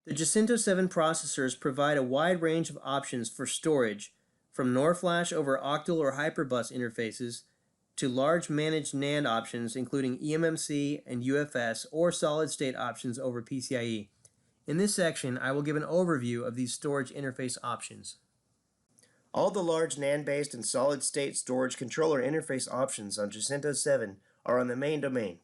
The Jacinto 7 processors provide a wide range of options for storage, from NOR flash over octal or hyperbus interfaces to large managed NAND options including eMMC and UFS or solid-state options over PCIe. In this section, I will give an overview of these storage interface options. All the large NAND-based and solid-state storage controller interface options on Jacinto 7 are on the main domain.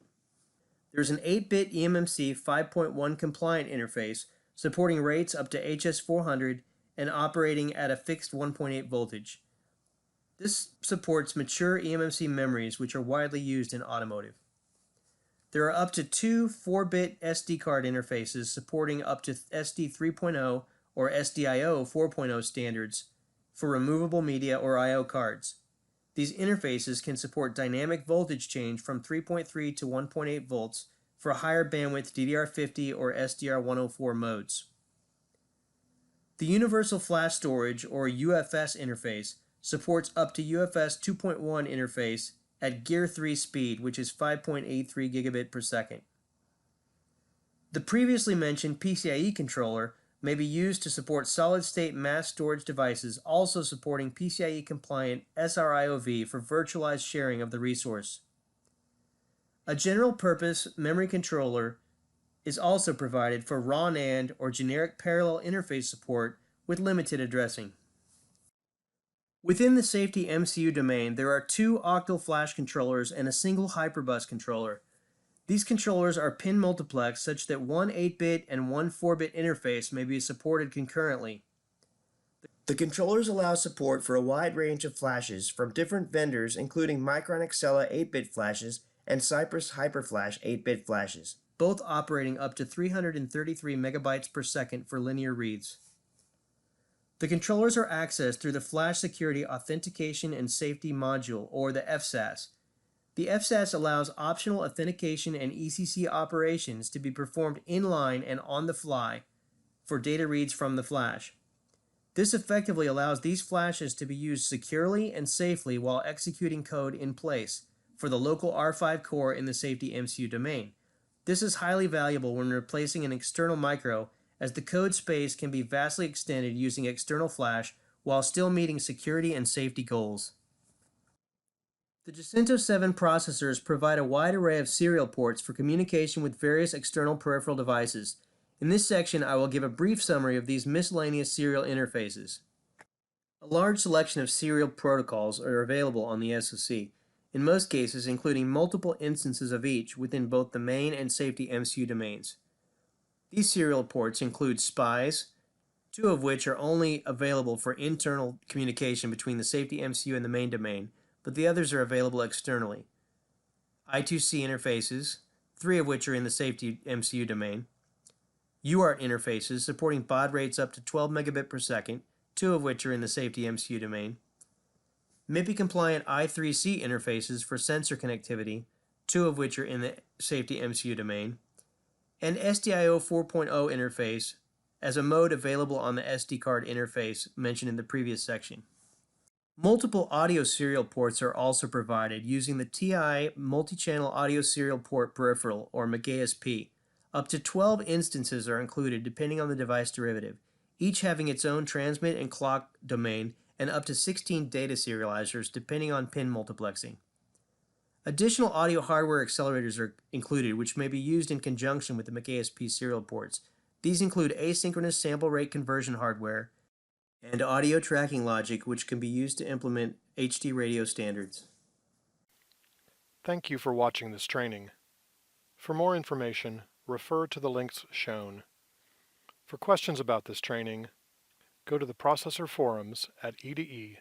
There's an 8-bit eMMC 5.1 compliant interface supporting rates up to HS400 and operating at a fixed 1.8 voltage. This supports mature eMMC memories which are widely used in automotive. There are up to two 4-bit SD card interfaces supporting up to SD 3.0 or SDIO 4.0 standards for removable media or I/O cards. These interfaces can support dynamic voltage change from 3.3 to 1.8 volts for higher bandwidth DDR50 or SDR104 modes. The Universal Flash Storage or UFS interface supports up to UFS 2.1 interface at Gear 3 speed, which is 5.83 gigabit per second. The previously mentioned PCIe controller may be used to support solid-state mass storage devices, also supporting PCIe-compliant SRIOV for virtualized sharing of the resource. A general-purpose memory controller is also provided for raw NAND or generic parallel interface support with limited addressing. Within the safety MCU domain, there are two octal flash controllers and a single hyperbus controller. These controllers are pin multiplexed such that one 8-bit and one 4-bit interface may be supported concurrently. The controllers allow support for a wide range of flashes from different vendors including Micron Accela 8-bit flashes and Cypress HyperFlash 8-bit flashes, both operating up to 333 megabytes per second for linear reads. The controllers are accessed through the Flash Security Authentication and Safety Module, or the FSAS. The FSAS allows optional authentication and ECC operations to be performed inline and on the fly for data reads from the flash. This effectively allows these flashes to be used securely and safely while executing code in place for the local R5 core in the safety MCU domain. This is highly valuable when replacing an external micro, as the code space can be vastly extended using external flash while still meeting security and safety goals. The Jacinto 7 processors provide a wide array of serial ports for communication with various external peripheral devices. In this section, I will give a brief summary of these miscellaneous serial interfaces. A large selection of serial protocols are available on the SoC, in most cases including multiple instances of each within both the main and safety MCU domains. These serial ports include SPIEs, two of which are only available for internal communication between the safety MCU and the main domain, but the others are available externally. I2C interfaces, three of which are in the safety MCU domain. UART interfaces supporting baud rates up to 12 megabit per second, two of which are in the safety MCU domain. MIPI-compliant I3C interfaces for sensor connectivity, two of which are in the safety MCU domain. And SDIO 4.0 interface as a mode available on the SD card interface mentioned in the previous section. Multiple audio serial ports are also provided using the TI Multi-Channel Audio Serial Port Peripheral, or McASP. Up to 12 instances are included depending on the device derivative, each having its own transmit and clock domain and up to 16 data serializers depending on pin multiplexing. Additional audio hardware accelerators are included, which may be used in conjunction with the McASP serial ports. These include asynchronous sample rate conversion hardware and audio tracking logic, which can be used to implement HD radio standards. Thank you for watching this training. For more information, refer to the links shown. For questions about this training, go to the processor forums at ede.ti.com.